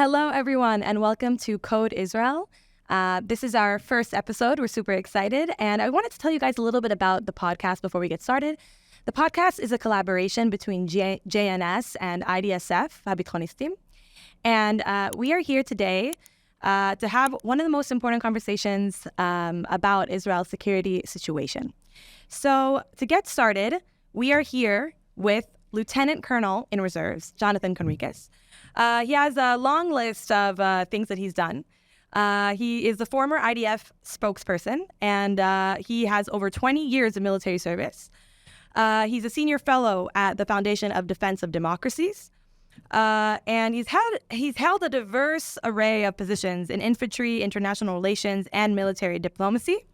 Hello, everyone, and welcome to Code Israel. This is our first episode. We're super excited. And I wanted to tell you guys a little bit about the podcast before we get started. The podcast is a collaboration between JNS and IDF, Habitonistim. And we are here today to have one of the most important conversations about Israel's security situation. So to get started, we are here with Lieutenant Colonel in Reserves, Jonathan Conricus. He has a long list of things that he's done. He is the former IDF spokesperson, and he has over 20 years of military service. He's a senior fellow at the Foundation of Defense of Democracies. And he's held a diverse array of positions in infantry, international relations, and military diplomacy.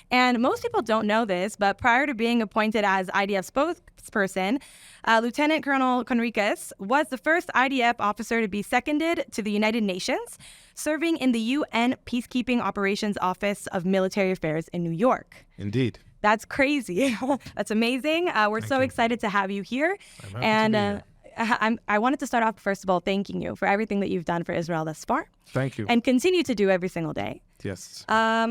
And most people don't know this, but prior to being appointed as IDF spokesperson, Lieutenant Colonel Conricus was the first IDF officer to be seconded to the United Nations, serving in the UN Peacekeeping Operations Office of Military Affairs in New York. Indeed. That's crazy. That's amazing. We're so excited to have you here. And I wanted to start off, first of all, thanking you for everything that you've done for Israel thus far. Thank you. And continue to do every single day. Yes.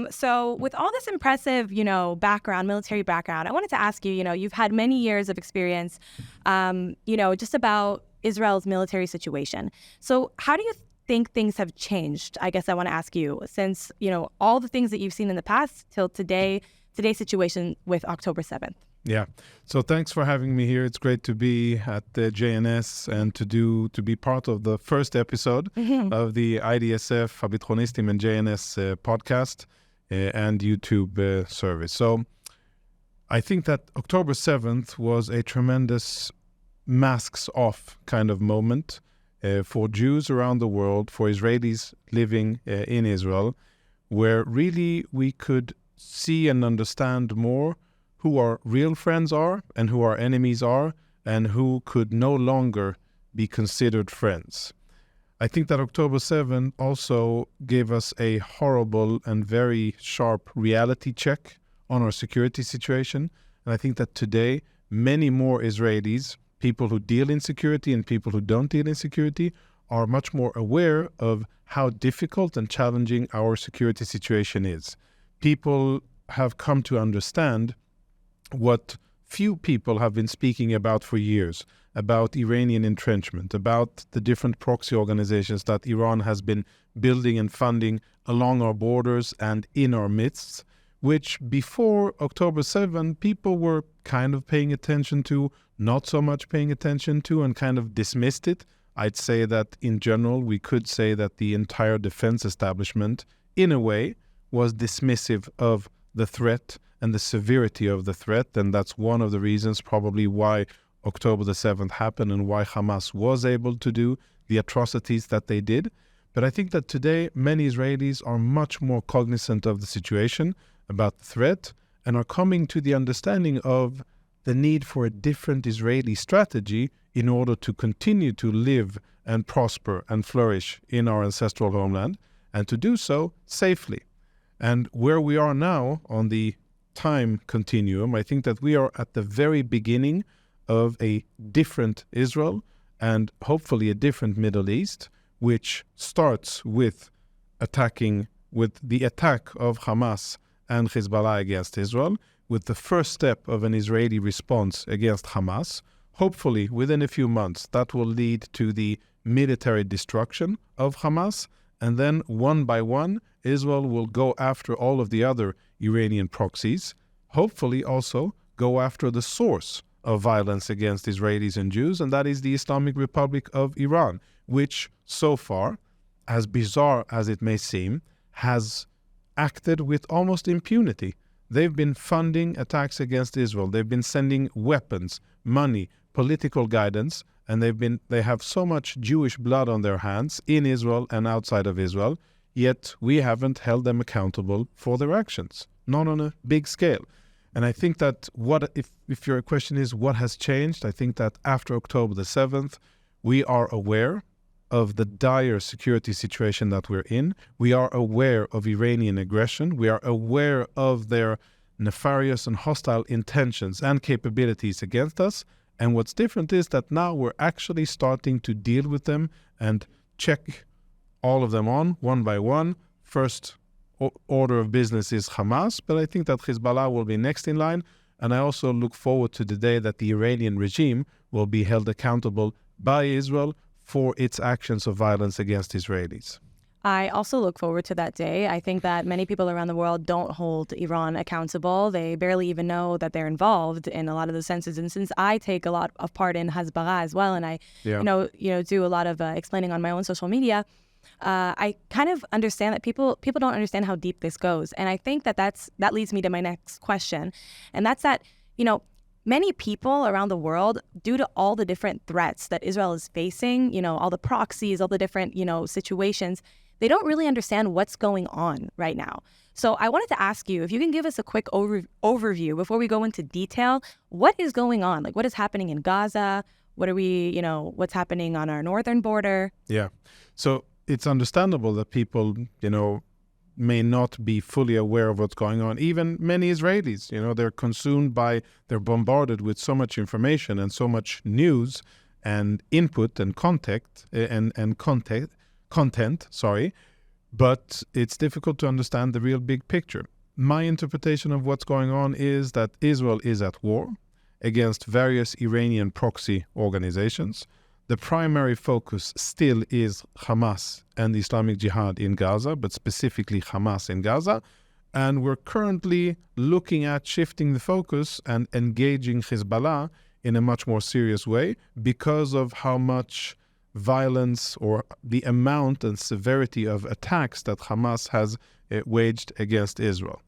So with all this impressive, background, military background, I wanted to ask you, you've had many years of experience, just about Israel's military situation. So how do you think things have changed? I guess I want to ask you, since, all the things that you've seen in the past till today's situation with October 7th. Yeah. So thanks for having me here. It's great to be at the JNS and to be part of the first episode of the IDF, Habitonistim and JNS podcast and YouTube service. So I think that October 7th was a tremendous masks off kind of moment for Jews around the world, for Israelis living in Israel, where really we could see and understand more who our real friends are and who our enemies are and who could no longer be considered friends. I think that October 7th also gave us a horrible and very sharp reality check on our security situation. And I think that today, many more Israelis, people who deal in security and people who don't deal in security, are much more aware of how difficult and challenging our security situation is. People have come to understand what few people have been speaking about for years, about Iranian entrenchment, about the different proxy organizations that Iran has been building and funding along our borders and in our midst, which before October 7, people were kind of paying attention to, not so much paying attention to, and kind of dismissed it. I'd say that in general, we could say that the entire defense establishment, in a way, was dismissive of the threat and the severity of the threat, and that's one of the reasons probably why October the 7th happened and why Hamas was able to do the atrocities that they did. But I think that today many Israelis are much more cognizant of the situation, about the threat, and are coming to the understanding of the need for a different Israeli strategy in order to continue to live and prosper and flourish in our ancestral homeland, and to do so safely. And where we are now on the time continuum, I think that we are at the very beginning of a different Israel and hopefully a different Middle East, which starts with the attack of Hamas and Hezbollah against Israel, with the first step of an Israeli response against Hamas. Hopefully, within a few months, that will lead to the military destruction of Hamas. And then, one by one, Israel will go after all of the other Iranian proxies, hopefully also go after the source of violence against Israelis and Jews, and that is the Islamic Republic of Iran, which so far, as bizarre as it may seem, has acted with almost impunity. They've been funding attacks against Israel. They've been sending weapons, money, political guidance, and they have so much Jewish blood on their hands in Israel and outside of Israel, yet we haven't held them accountable for their actions, not on a big scale. And I think that if your question is what has changed, I think that after October the 7th, we are aware of the dire security situation that we're in. We are aware of Iranian aggression. We are aware of their nefarious and hostile intentions and capabilities against us. And what's different is that now we're actually starting to deal with them and check all of them on, one by one. First order of business is Hamas, but I think that Hezbollah will be next in line. And I also look forward to the day that the Iranian regime will be held accountable by Israel for its actions of violence against Israelis. I also look forward to that day. I think that many people around the world don't hold Iran accountable. They barely even know that they're involved in a lot of the senses. And since I take a lot of part in Hezbollah as well, and I, do a lot of explaining on my own social media, I kind of understand that people don't understand how deep this goes. And I think that leads me to my next question. And that's that, many people around the world, due to all the different threats that Israel is facing, all the proxies, all the different, situations, they don't really understand what's going on right now. So I wanted to ask you if you can give us a quick overview before we go into detail. What is going on? Like, what is happening in Gaza? What's happening on our northern border? Yeah. So it's understandable that people, may not be fully aware of what's going on. Even many Israelis, they're bombarded with so much information and so much news and input and content, but it's difficult to understand the real big picture. My interpretation of what's going on is that Israel is at war against various Iranian proxy organizations. The primary focus still is Hamas and the Islamic Jihad in Gaza, but specifically Hamas in Gaza. And we're currently looking at shifting the focus and engaging Hezbollah in a much more serious way because of how much violence or the amount and severity of attacks that Hamas has waged against Israel.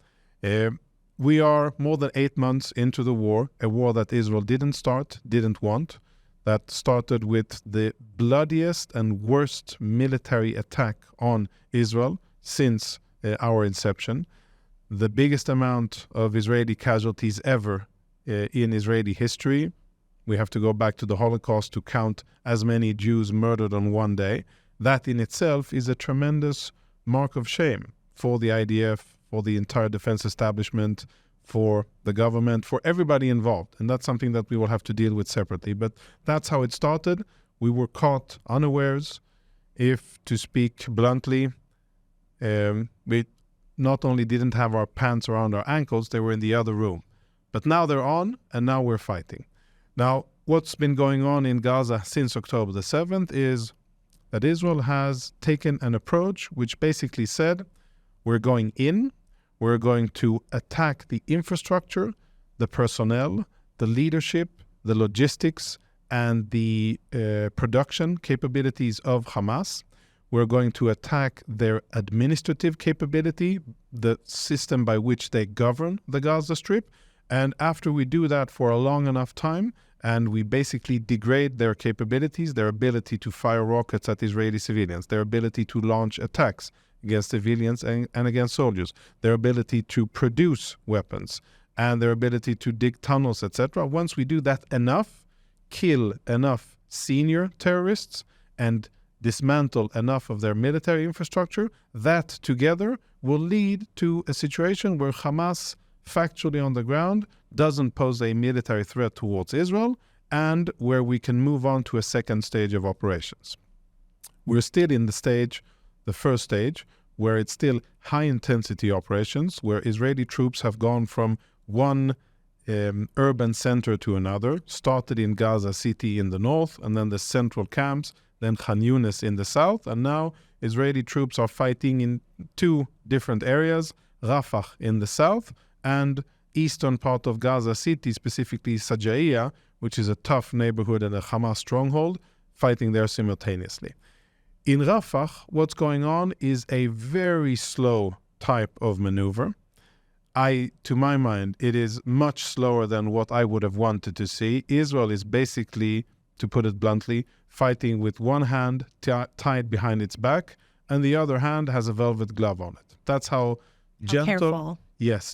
We are more than 8 months into the war, a war that Israel didn't want, that started with the bloodiest and worst military attack on Israel since our inception. The biggest amount of Israeli casualties ever in Israeli history. We have to go back to the Holocaust to count as many Jews murdered on one day. That in itself is a tremendous mark of shame for the IDF, for the entire defense establishment, for the government, for everybody involved. And that's something that we will have to deal with separately. But that's how it started. We were caught unawares. If, to speak bluntly, we not only didn't have our pants around our ankles, they were in the other room. But now they're on, and now we're fighting. Now, what's been going on in Gaza since October the 7th is that Israel has taken an approach which basically said, we're going in, we're going to attack the infrastructure, the personnel, the leadership, the logistics, and the production capabilities of Hamas. We're going to attack their administrative capability, the system by which they govern the Gaza Strip. And after we do that for a long enough time, and we basically degrade their capabilities, their ability to fire rockets at Israeli civilians, their ability to launch attacks against civilians and against soldiers, their ability to produce weapons, and their ability to dig tunnels, etc. Once we do that enough, kill enough senior terrorists, and dismantle enough of their military infrastructure, that together will lead to a situation where Hamas, factually on the ground, doesn't pose a military threat towards Israel, and where we can move on to a second stage of operations. We're still in the first stage, where it's still high-intensity operations, where Israeli troops have gone from one urban center to another, started in Gaza City in the north, and then the central camps, then Khan Yunis in the south, and now Israeli troops are fighting in two different areas, Rafah in the south, and eastern part of Gaza City, specifically Sajaiya, which is a tough neighborhood and a Hamas stronghold, fighting there simultaneously. In Rafah, what's going on is a very slow type of maneuver. To my mind, it is much slower than what I would have wanted to see. Israel is basically, to put it bluntly, fighting with one hand tied behind its back, and the other hand has a velvet glove on it. That's how gentle,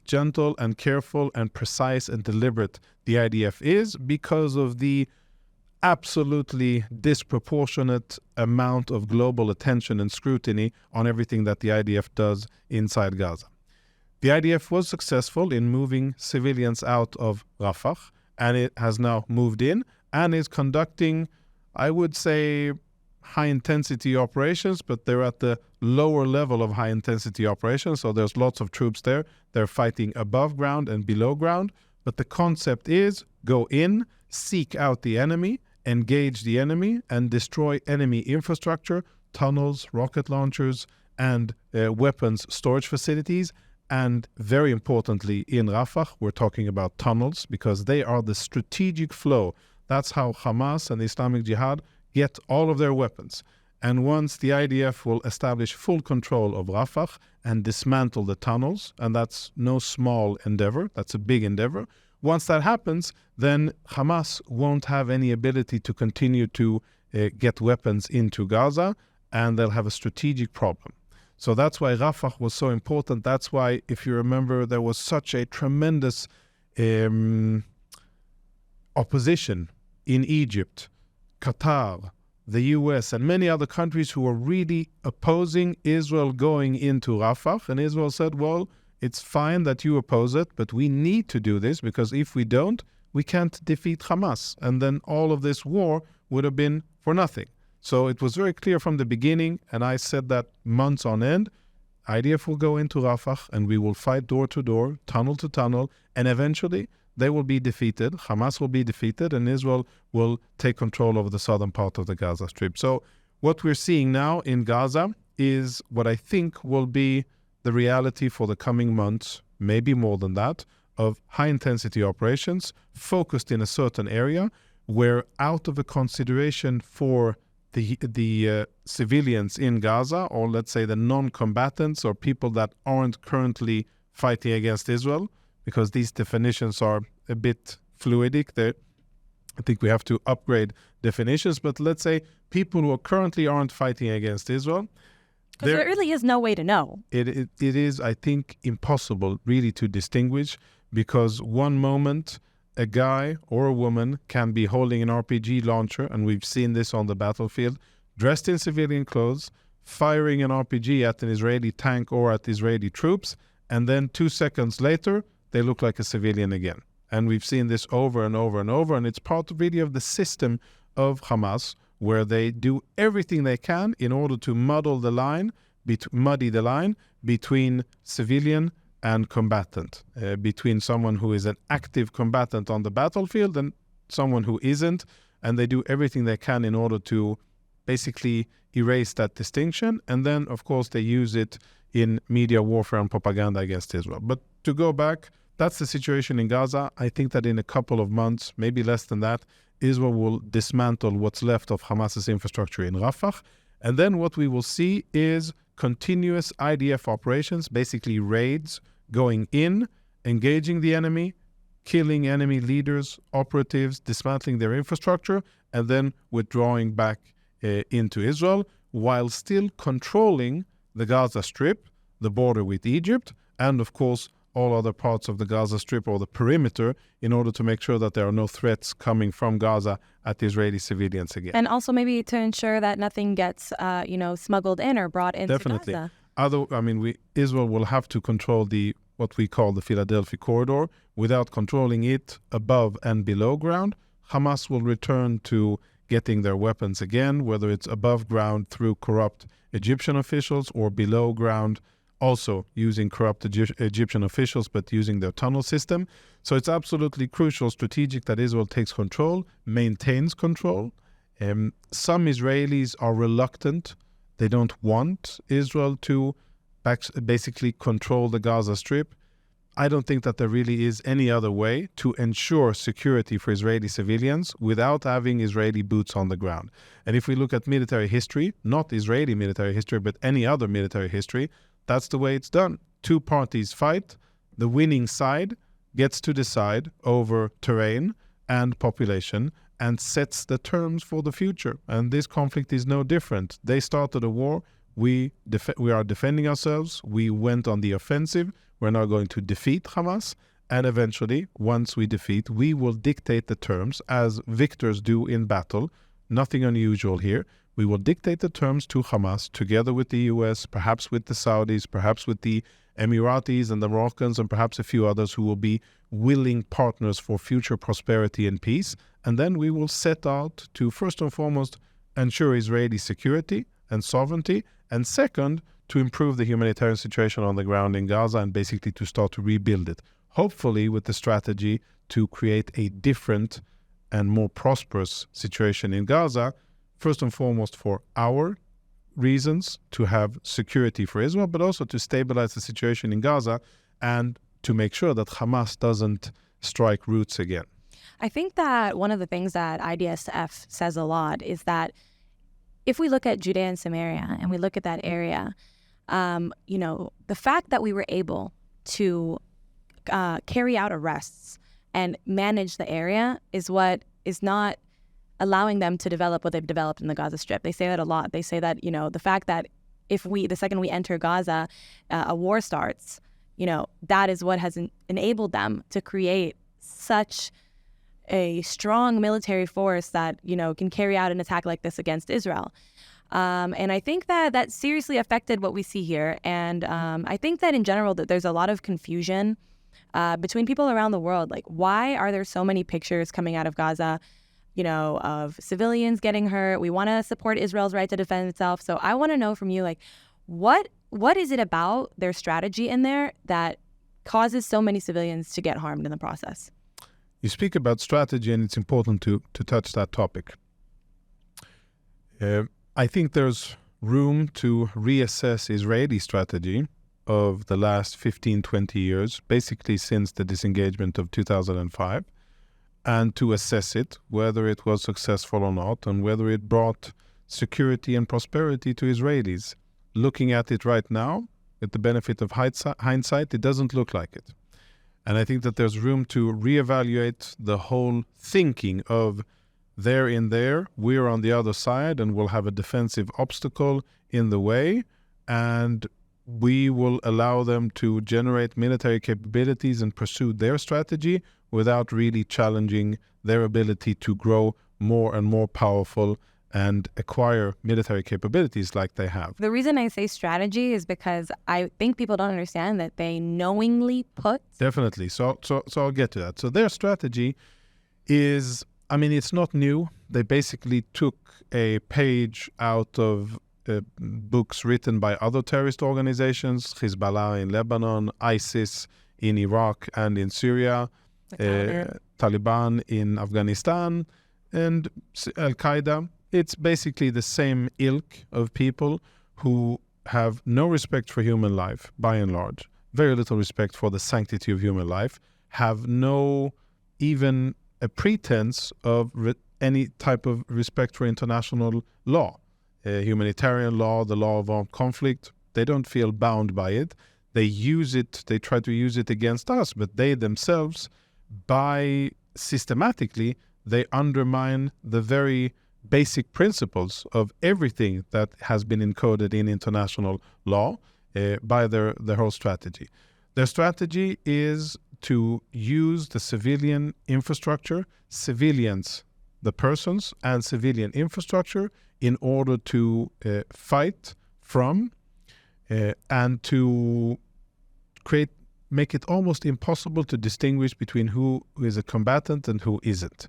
gentle and careful and precise and deliberate the IDF is, because of the absolutely disproportionate amount of global attention and scrutiny on everything that the IDF does inside Gaza. The IDF was successful in moving civilians out of Rafah, and it has now moved in and is conducting, I would say, high-intensity operations, but they're at the lower level of high-intensity operations. So there's lots of troops there. They're fighting above ground and below ground. But the concept is go in, seek out the enemy, engage the enemy, and destroy enemy infrastructure, tunnels, rocket launchers, and weapons storage facilities. And very importantly, in Rafah, we're talking about tunnels because they are the strategic flow. That's how Hamas and Islamic Jihad get all of their weapons. And once the IDF will establish full control of Rafah and dismantle the tunnels, and that's no small endeavor, that's a big endeavor. Once that happens, then Hamas won't have any ability to continue to get weapons into Gaza, and they'll have a strategic problem. So that's why Rafah was so important. That's why, if you remember, there was such a tremendous opposition in Egypt, Qatar, the US, and many other countries who were really opposing Israel going into Rafah. And Israel said, well, it's fine that you oppose it, but we need to do this because if we don't, we can't defeat Hamas. And then all of this war would have been for nothing. So it was very clear from the beginning, and I said that months on end, IDF will go into Rafah and we will fight door to door, tunnel to tunnel, and eventually they will be defeated, Hamas will be defeated, and Israel will take control over the southern part of the Gaza Strip. So what we're seeing now in Gaza is what I think will be the reality for the coming months, maybe more than that, of high-intensity operations focused in a certain area where, out of a consideration for the civilians in Gaza, or let's say the non-combatants or people that aren't currently fighting against Israel, because these definitions are a bit fluidic. I think we have to upgrade definitions, but let's say people who currently aren't fighting against Israel. Because there really is no way to know. It is, I think, impossible really to distinguish, because one moment a guy or a woman can be holding an RPG launcher, and we've seen this on the battlefield, dressed in civilian clothes, firing an RPG at an Israeli tank or at Israeli troops, and then 2 seconds later, they look like a civilian again. And we've seen this over and over and over, and it's part really of the system of Hamas, where they do everything they can in order to muddy the line between civilian and combatant, between someone who is an active combatant on the battlefield and someone who isn't, and they do everything they can in order to basically erase that distinction. And then, of course, they use it in media warfare and propaganda against Israel. But to go back, that's the situation in Gaza. I think that in a couple of months, maybe less than that, Israel will dismantle what's left of Hamas's infrastructure in Rafah. And then what we will see is continuous IDF operations, basically raids, going in, engaging the enemy, killing enemy leaders, operatives, dismantling their infrastructure, and then withdrawing back into Israel, while still controlling the Gaza Strip, the border with Egypt, and of course all other parts of the Gaza Strip or the perimeter, in order to make sure that there are no threats coming from Gaza at Israeli civilians again. And also maybe to ensure that nothing gets, smuggled in or brought into Definitely. Gaza. Israel will have to control what we call the Philadelphia corridor. Without controlling it above and below ground, Hamas will return to getting their weapons again, whether it's above ground through corrupt Egyptian officials or below ground also using corrupt Egyptian officials, but using their tunnel system. So it's absolutely crucial, strategic, that Israel takes control, maintains control. Some Israelis are reluctant. They don't want Israel to basically control the Gaza Strip. I don't think that there really is any other way to ensure security for Israeli civilians without having Israeli boots on the ground. And if we look at military history, not Israeli military history, but any other military history, that's the way it's done. Two parties fight. The winning side gets to decide over terrain and population and sets the terms for the future. And this conflict is no different. They started a war. We are defending ourselves. We went on the offensive. We're now going to defeat Hamas. And eventually, once we defeat, we will dictate the terms as victors do in battle. Nothing unusual here. We will dictate the terms to Hamas together with the US, perhaps with the Saudis, perhaps with the Emiratis and the Moroccans, and perhaps a few others who will be willing partners for future prosperity and peace. And then we will set out to, first and foremost, ensure Israeli security and sovereignty, and second, to improve the humanitarian situation on the ground in Gaza and basically to start to rebuild it, hopefully with the strategy to create a different and more prosperous situation in Gaza, first and foremost for our reasons, to have security for Israel, but also to stabilize the situation in Gaza and to make sure that Hamas doesn't strike roots again. I think that one of the things that IDSF says a lot is that if we look at Judea and Samaria and we look at that area, the fact that we were able to carry out arrests and manage the area is what is not allowing them to develop what they've developed in the Gaza Strip. They say that a lot. They say that, the fact that the second we enter Gaza, a war starts, that is what has enabled them to create such a strong military force that, can carry out an attack like this against Israel. And I think that seriously affected what we see here. And I think that in general that there's a lot of confusion between people around the world. Like, why are there so many pictures coming out of Gaza, of civilians getting hurt? We want to support Israel's right to defend itself. So I want to know from you, like, what is it about their strategy in there that causes so many civilians to get harmed in the process? You speak about strategy, and it's important to touch that topic. I think there's room to reassess Israeli strategy of the last 15, 20 years, basically since the disengagement of 2005, and to assess it, whether it was successful or not, and whether it brought security and prosperity to Israelis. Looking at it right now, with the benefit of hindsight, it doesn't look like it. And I think that there's room to reevaluate the whole thinking of they're in there, we're on the other side, and we'll have a defensive obstacle in the way, and we will allow them to generate military capabilities and pursue their strategy without really challenging their ability to grow more and more powerful and acquire military capabilities like they have. The reason I say strategy is because I think people don't understand that they knowingly put... Definitely. So I'll get to that. So their strategy is, it's not new. They basically took a page out of books written by other terrorist organizations, Hezbollah in Lebanon, ISIS in Iraq and in Syria, Taliban in Afghanistan, and Al-Qaeda. It's basically the same ilk of people who have no respect for human life, by and large, very little respect for the sanctity of human life, have no even a pretense of any type of respect for international law, humanitarian law, the law of armed conflict. They don't feel bound by it. They use it, they try to use it against us, but they themselves, systematically, they undermine the very basic principles of everything that has been encoded in international law by their whole strategy. Their strategy is to use the civilian infrastructure, civilians, the persons, and civilian infrastructure in order to fight from and to make it almost impossible to distinguish between who is a combatant and who isn't.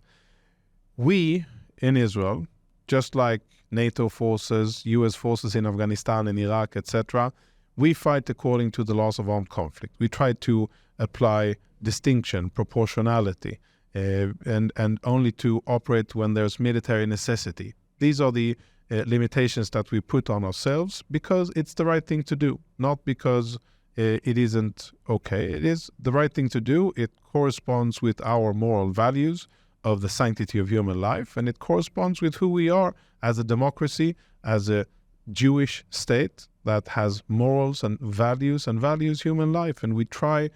We in Israel, just like NATO forces, US forces in Afghanistan and Iraq, etc., we fight according to the laws of armed conflict. We try to apply distinction, proportionality, and only to operate when there's military necessity. These are the limitations that we put on ourselves because it's the right thing to do, not because it isn't okay. It is the right thing to do. It corresponds with our moral values of the sanctity of human life, and it corresponds with who we are as a democracy, as a Jewish state that has morals and values human life, and we try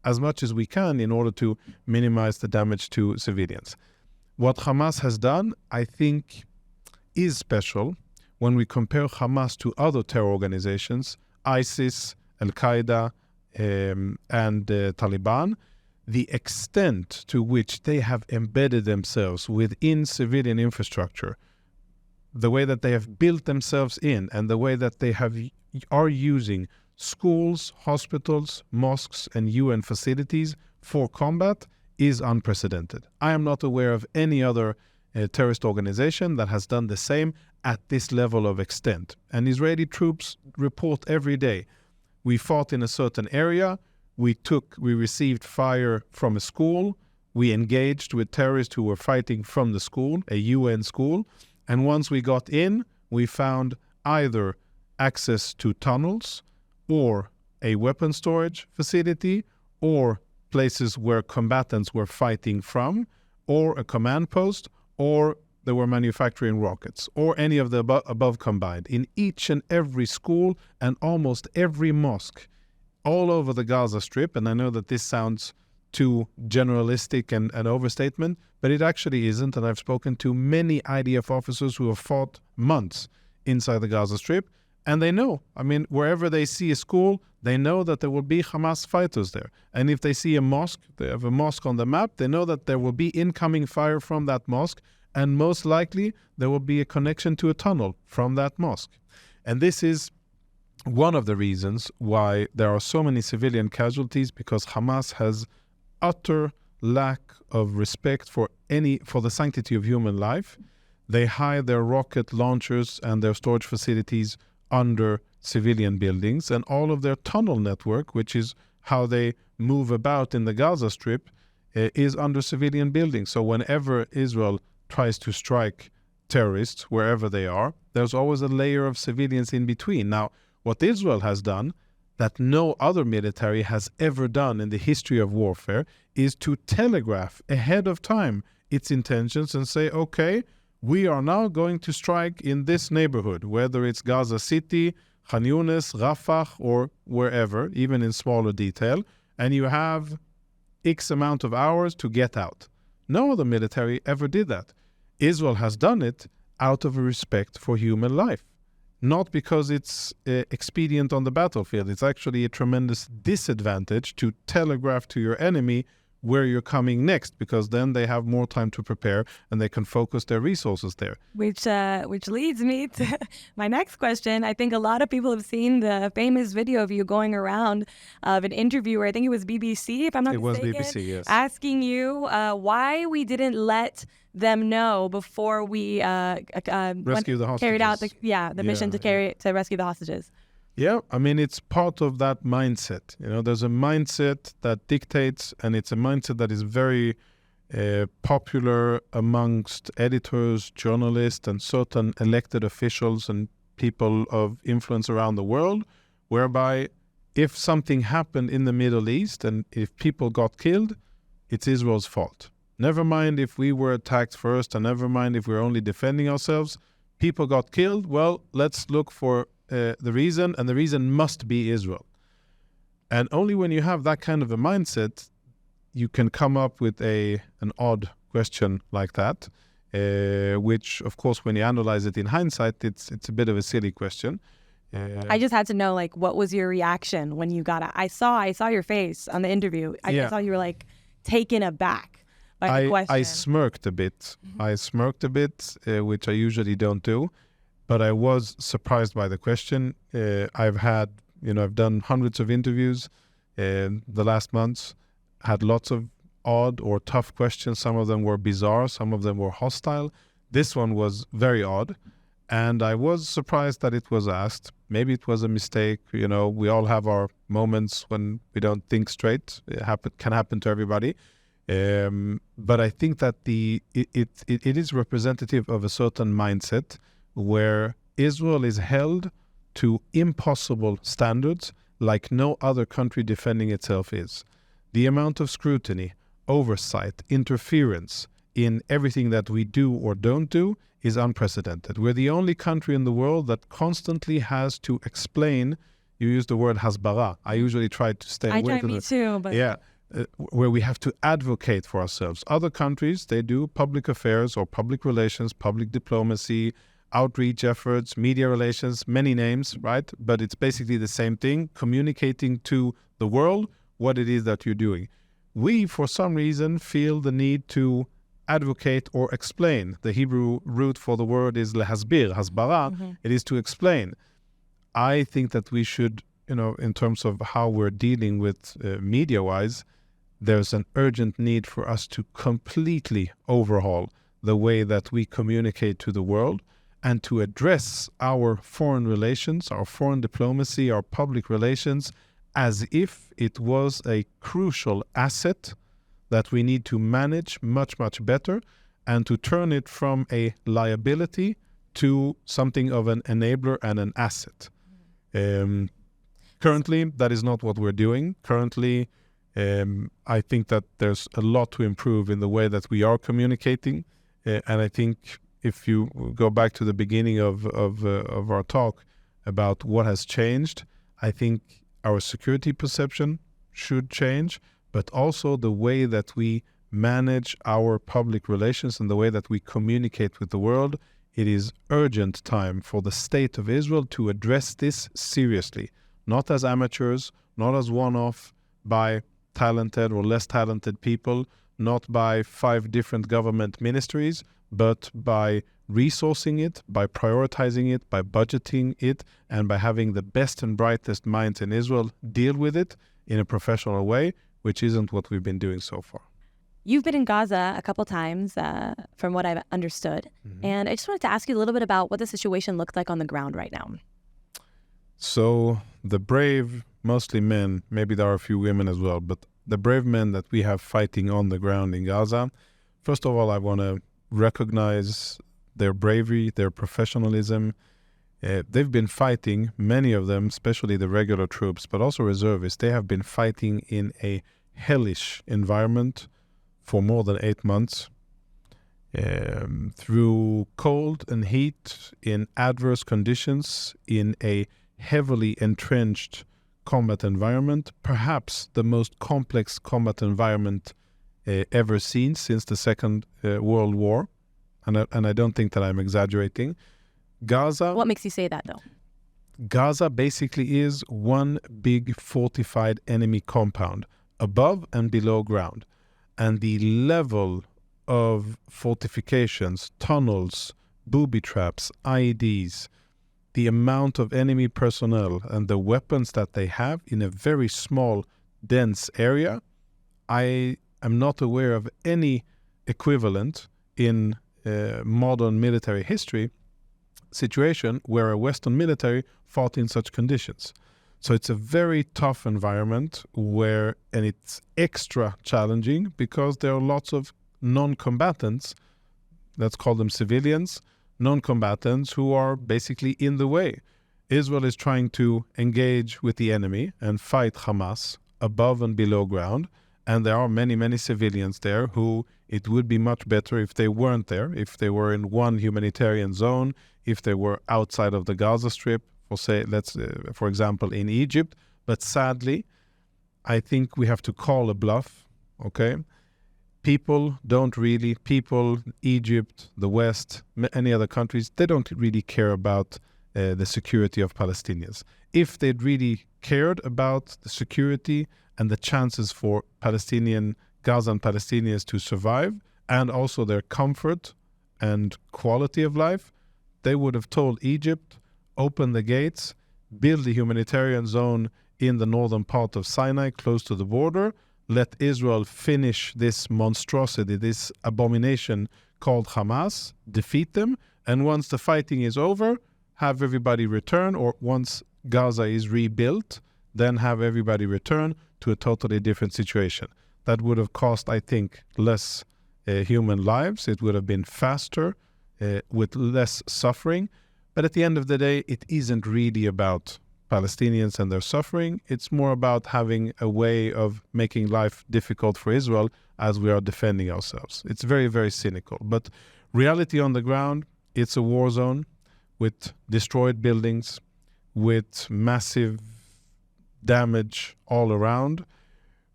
as much as we can in order to minimize the damage to civilians. What Hamas has done, I think, is special when we compare Hamas to other terror organizations, ISIS, Al-Qaeda, and Taliban. The extent to which they have embedded themselves within civilian infrastructure, the way that they have built themselves in, and the way that they are using schools, hospitals, mosques, and UN facilities for combat is unprecedented. I am not aware of any other terrorist organization that has done the same at this level of extent. And Israeli troops report every day. We fought in a certain area. We received fire from a school. We engaged with terrorists who were fighting from the school, a UN school. And once we got in, we found either access to tunnels or a weapon storage facility or places where combatants were fighting from, or a command post, or they were manufacturing rockets, or any of the above combined. In each and every school and almost every mosque all over the Gaza Strip, and I know that this sounds too generalistic and an overstatement, but it actually isn't, and I've spoken to many IDF officers who have fought months inside the Gaza Strip, and they know, wherever they see a school, they know that there will be Hamas fighters there. And if they see a mosque, they have a mosque on the map, they know that there will be incoming fire from that mosque, and most likely there will be a connection to a tunnel from that mosque. And this is one of the reasons why there are so many civilian casualties, because Hamas has utter lack of respect for the sanctity of human life. They hide their rocket launchers and their storage facilities under civilian buildings, and all of their tunnel network, which is how they move about in the Gaza Strip, is under civilian buildings. So whenever Israel tries to strike terrorists, wherever they are, there's always a layer of civilians in between. Now, what Israel has done, that no other military has ever done in the history of warfare, is to telegraph ahead of time its intentions and say, okay, we are now going to strike in this neighborhood, whether it's Gaza City, Khan Yunis, Rafah, or wherever, even in smaller detail, and you have X amount of hours to get out. No other military ever did that. Israel has done it out of a respect for human life, not because it's expedient on the battlefield. It's actually a tremendous disadvantage to telegraph to your enemy where you're coming next, because then they have more time to prepare and they can focus their resources there. Which leads me to my next question. I think a lot of people have seen the famous video of you going around of an interviewer, I think it was BBC, if I'm not mistaken. It was BBC, yes. Asking you why we didn't let them know before we rescue the hostages. Carried out the mission to rescue the hostages. Yeah, it's part of that mindset. There's a mindset that dictates, and it's a mindset that is very popular amongst editors, journalists, and certain elected officials and people of influence around the world, whereby if something happened in the Middle East and if people got killed, it's Israel's fault. Never mind if we were attacked first, and never mind if we're only defending ourselves. People got killed, well, let's look for the reason, and the reason must be Israel. And only when you have that kind of a mindset, you can come up with an odd question like that, which, of course, when you analyze it in hindsight, it's a bit of a silly question. I just had to know, what was your reaction when you got it? I saw your face on the interview. I saw you were taken aback by the question. I smirked a bit. Which I usually don't do. But I was surprised by the question. I've done hundreds of interviews in the last months, had lots of odd or tough questions. Some of them were bizarre, some of them were hostile. This one was very odd, and I was surprised that it was asked. Maybe it was a mistake. We all have our moments when we don't think straight. It can happen to everybody. But I think that it is representative of a certain mindset where Israel is held to impossible standards like no other country defending itself is. The amount of scrutiny, oversight, interference in everything that we do or don't do is unprecedented. We're the only country in the world that constantly has to explain. You use the word hasbara. I usually try to stay away from it. Me too, but... Yeah. Where we have to advocate for ourselves. Other countries, they do public affairs or public relations, public diplomacy, outreach efforts, media relations, many names, right? But it's basically the same thing, communicating to the world what it is that you're doing. We, for some reason, feel the need to advocate or explain. The Hebrew root for the word is lehasbir, hasbara. Mm-hmm. It is to explain. I think that we should, in terms of how we're dealing with media-wise, there's an urgent need for us to completely overhaul the way that we communicate to the world and to address our foreign relations, our foreign diplomacy, our public relations as if it was a crucial asset that we need to manage much, much better and to turn it from a liability to something of an enabler and an asset. Currently, that is not what we're doing. Currently, I think that there's a lot to improve in the way that we are communicating. And I think if you go back to the beginning of our talk about what has changed, I think our security perception should change, but also the way that we manage our public relations and the way that we communicate with the world. It is urgent time for the state of Israel to address this seriously, not as amateurs, not as one-off by talented or less talented people, not by 5 different government ministries, but by resourcing it, by prioritizing it, by budgeting it, and by having the best and brightest minds in Israel deal with it in a professional way, which isn't what we've been doing so far. You've been in Gaza a couple times, from what I've understood. Mm-hmm. And I just wanted to ask you a little bit about what the situation looked like on the ground right now. So the brave, mostly men, maybe there are a few women as well, but the brave men that we have fighting on the ground in Gaza, first of all, I want to recognize their bravery, their professionalism. They've been fighting, many of them, especially the regular troops, but also reservists. They have been fighting in a hellish environment for more than 8 months, through cold and heat, in adverse conditions, in a heavily entrenched combat environment, perhaps the most complex combat environment ever seen since the Second World War. And I don't think that I'm exaggerating. Gaza... What makes you say that, though? Gaza basically is one big fortified enemy compound, above and below ground. And the level of fortifications, tunnels, booby traps, IEDs, the amount of enemy personnel and the weapons that they have in a very small, dense area, I am not aware of any equivalent in modern military history situation where a Western military fought in such conditions. So it's a very tough environment and it's extra challenging because there are lots of non-combatants, let's call them civilians, non-combatants who are basically in the way. Israel is trying to engage with the enemy and fight Hamas above and below ground. And there are many, many civilians there who it would be much better if they weren't there, if they were in one humanitarian zone, if they were outside of the Gaza Strip, for example, in Egypt. But sadly, I think we have to call a bluff, okay? People, Egypt, the West, any other countries, they don't really care about the security of Palestinians. If they'd really cared about the security and the chances for Gazan Palestinians to survive, and also their comfort and quality of life, they would have told Egypt, open the gates, build a humanitarian zone in the northern part of Sinai, close to the border, let Israel finish this monstrosity, this abomination called Hamas, defeat them, and once the fighting is over, have everybody return, or once Gaza is rebuilt, then have everybody return to a totally different situation. That would have cost, I think, less human lives. It would have been faster, with less suffering. But at the end of the day, it isn't really about Palestinians and their suffering. It's more about having a way of making life difficult for Israel as we are defending ourselves. It's very, very cynical. But reality on the ground, it's a war zone with destroyed buildings, with massive damage all around,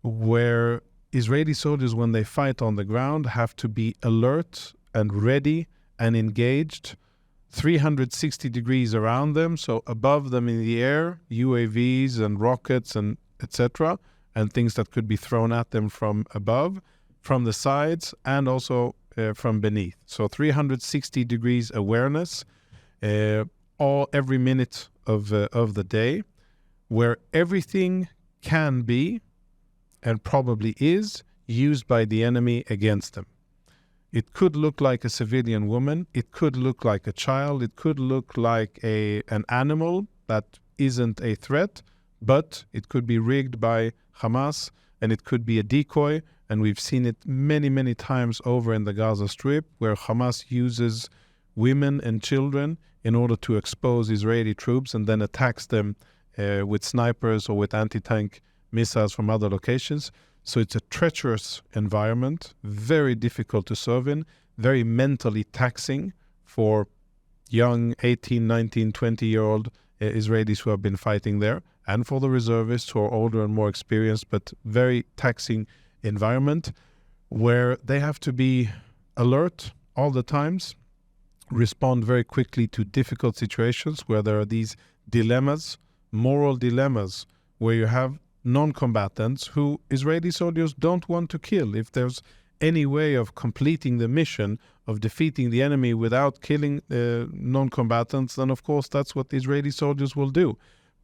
where Israeli soldiers, when they fight on the ground, have to be alert and ready and engaged 360 degrees around them, so above them in the air, UAVs and rockets and etc., and things that could be thrown at them from above, from the sides, and also from beneath. So 360 degrees awareness every minute of the day, where everything can be and probably is used by the enemy against them. It could look like a civilian woman. It could look like a child. It could look like an animal that isn't a threat, but it could be rigged by Hamas, and it could be a decoy. And we've seen it many, many times over in the Gaza Strip, where Hamas uses women and children in order to expose Israeli troops and then attacks them with snipers or with anti-tank missiles from other locations. So it's a treacherous environment, very difficult to serve in, very mentally taxing for young 18, 19, 20-year-old Israelis who have been fighting there, and for the reservists who are older and more experienced, but very taxing environment where they have to be alert all the times, respond very quickly to difficult situations where there are these dilemmas, moral dilemmas, where you have non-combatants who Israeli soldiers don't want to kill. If there's any way of completing the mission of defeating the enemy without killing non-combatants, then of course that's what the Israeli soldiers will do.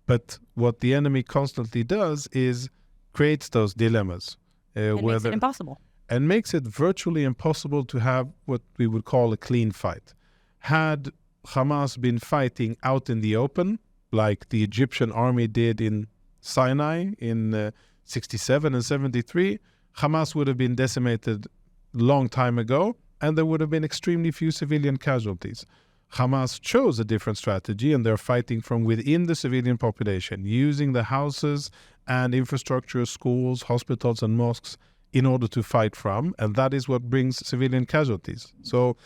But what the enemy constantly does is creates those dilemmas. It makes it impossible. And makes it virtually impossible to have what we would call a clean fight. Had Hamas been fighting out in the open, like the Egyptian army did in Sinai in 67 and 73, Hamas would have been decimated long time ago, and there would have been extremely few civilian casualties. Hamas chose a different strategy, and they're fighting from within the civilian population, using the houses and infrastructure, schools, hospitals, and mosques in order to fight from, and that is what brings civilian casualties. So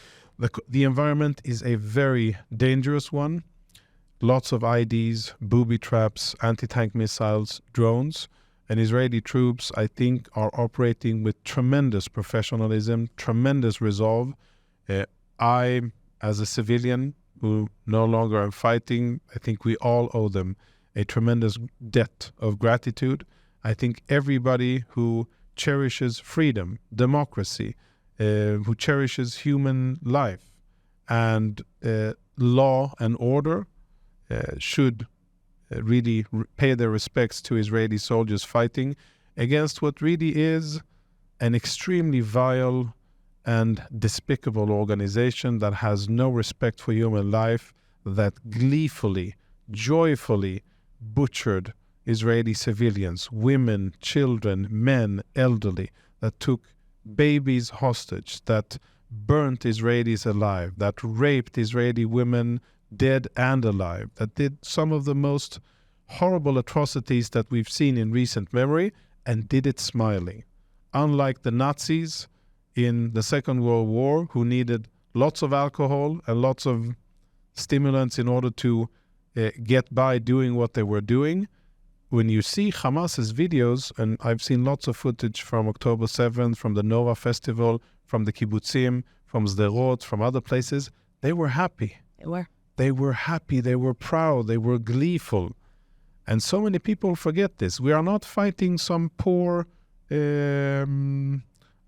the environment is a very dangerous one. Lots of IDs, booby traps, anti-tank missiles, drones, and Israeli troops, I think, are operating with tremendous professionalism, tremendous resolve. I, as a civilian who no longer am fighting, I think we all owe them a tremendous debt of gratitude. I think everybody who cherishes freedom, democracy, who cherishes human life and law and order should really pay their respects to Israeli soldiers fighting against what really is an extremely vile and despicable organization that has no respect for human life, that gleefully, joyfully butchered Israeli civilians, women, children, men, elderly, that took babies hostage, that burnt Israelis alive, that raped Israeli women dead and alive, that did some of the most horrible atrocities that we've seen in recent memory, and did it smiling. Unlike the Nazis in the Second World War, who needed lots of alcohol and lots of stimulants in order to get by doing what they were doing, when you see Hamas's videos, and I've seen lots of footage from October 7th, from the Nova Festival, from the kibbutzim, from Sderot, from other places, they were happy. They were happy, they were proud, they were gleeful. And so many people forget this. We are not fighting some poor,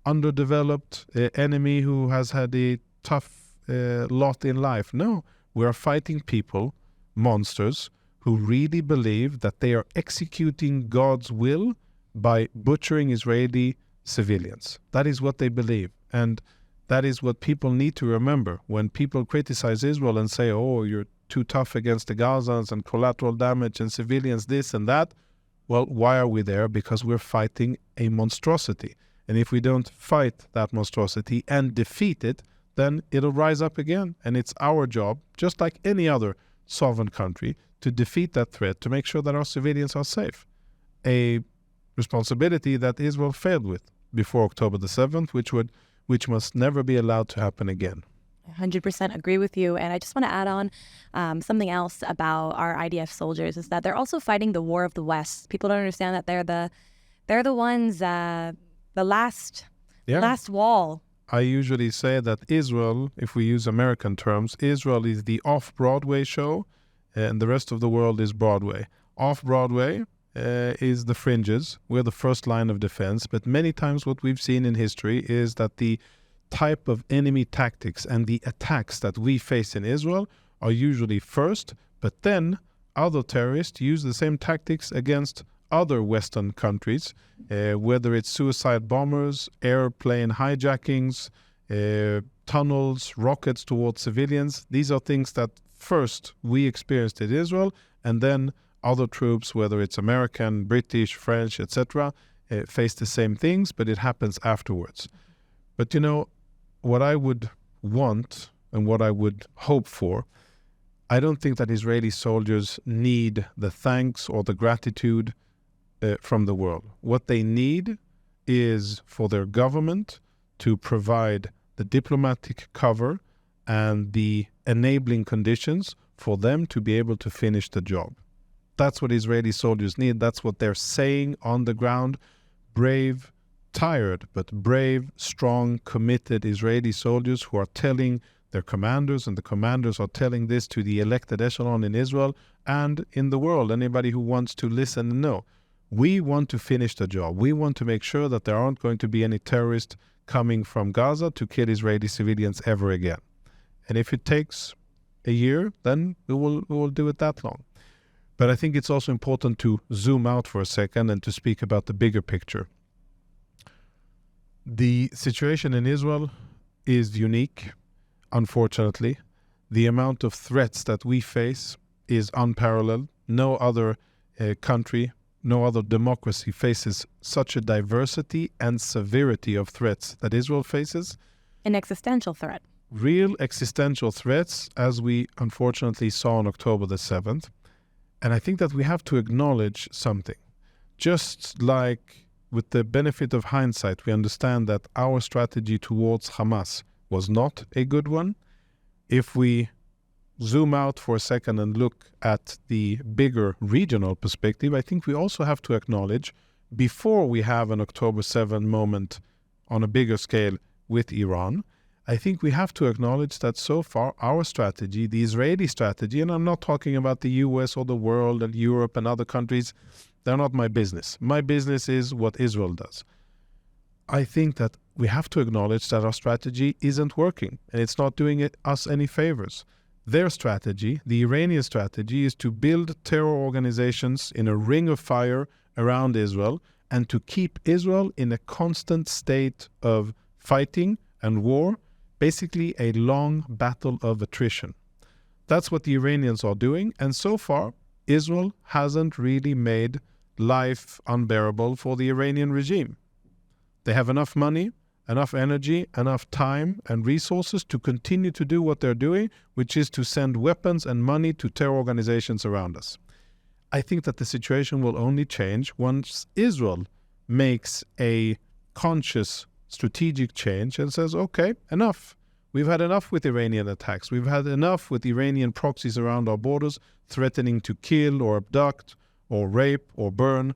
underdeveloped enemy who has had a tough lot in life. No, we are fighting people, monsters, who really believe that they are executing God's will by butchering Israeli civilians. That is what they believe. And that is what people need to remember. When people criticize Israel and say, oh, you're too tough against the Gazans and collateral damage and civilians, this and that. Well, why are we there? Because we're fighting a monstrosity. And if we don't fight that monstrosity and defeat it, then it'll rise up again. And it's our job, just like any other sovereign country, to defeat that threat, to make sure that our civilians are safe. A responsibility that Israel failed with before October the 7th, which must never be allowed to happen again. 100% agree with you. And I just want to add on something else about our IDF soldiers is that they're also fighting the war of the West. People don't understand that they're the ones, the last wall. I usually say that Israel, if we use American terms, Israel is the off-Broadway show and the rest of the world is Broadway. Off-Broadway is the fringes. We're the first line of defense. But many times what we've seen in history is that the type of enemy tactics and the attacks that we face in Israel are usually first, but then other terrorists use the same tactics against other Western countries, whether it's suicide bombers, airplane hijackings, tunnels, rockets towards civilians. These are things that first we experienced in Israel, and then other troops, whether it's American, British, French, etc., face the same things, but it happens afterwards. But what I would want and what I would hope for, I don't think that Israeli soldiers need the thanks or the gratitude from the world. What they need is for their government to provide the diplomatic cover and the enabling conditions for them to be able to finish the job. That's what Israeli soldiers need. That's what they're saying on the ground. Brave, tired, but brave, strong, committed Israeli soldiers who are telling their commanders, and the commanders are telling this to the elected echelon in Israel and in the world, anybody who wants to listen and know. We want to finish the job. We want to make sure that there aren't going to be any terrorists coming from Gaza to kill Israeli civilians ever again. And if it takes a year, then we will do it that long. But I think it's also important to zoom out for a second and to speak about the bigger picture. The situation in Israel is unique, unfortunately. The amount of threats that we face is unparalleled. No other country, no other democracy faces such a diversity and severity of threats that Israel faces. An existential threat. Real existential threats, as we unfortunately saw on October the 7th. And I think that we have to acknowledge something. Just like with the benefit of hindsight, we understand that our strategy towards Hamas was not a good one. If we zoom out for a second and look at the bigger regional perspective, I think we also have to acknowledge, before we have an October 7 moment on a bigger scale with Iran, I think we have to acknowledge that so far our strategy, the Israeli strategy, and I'm not talking about the US or the world and Europe and other countries, they're not my business. My business is what Israel does. I think that we have to acknowledge that our strategy isn't working and it's not doing us any favors. Their strategy, the Iranian strategy, is to build terror organizations in a ring of fire around Israel and to keep Israel in a constant state of fighting and war, basically a long battle of attrition. That's what the Iranians are doing, and so far, Israel hasn't really made life unbearable for the Iranian regime. They have enough money, enough energy, enough time and resources to continue to do what they're doing, which is to send weapons and money to terror organizations around us. I think that the situation will only change once Israel makes a conscious strategic change and says, okay, enough. We've had enough with Iranian attacks. We've had enough with Iranian proxies around our borders threatening to kill or abduct or rape or burn,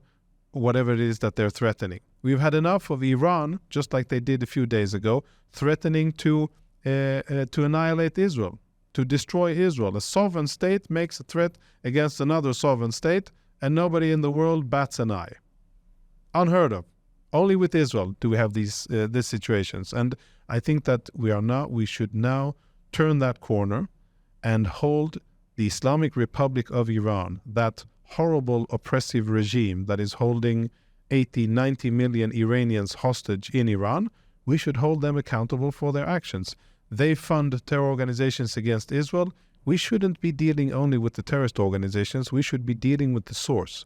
whatever it is that they're threatening. We've had enough of Iran, just like they did a few days ago, threatening to annihilate Israel, to destroy Israel. A sovereign state makes a threat against another sovereign state, and nobody in the world bats an eye. Unheard of. Only with Israel do we have these situations. And I think that we should now turn that corner and hold the Islamic Republic of Iran, that horrible oppressive regime that is holding 80, 90 million Iranians hostage in Iran. We should hold them accountable for their actions. They fund terror organizations against Israel. We shouldn't be dealing only with the terrorist organizations. We should be dealing with the source.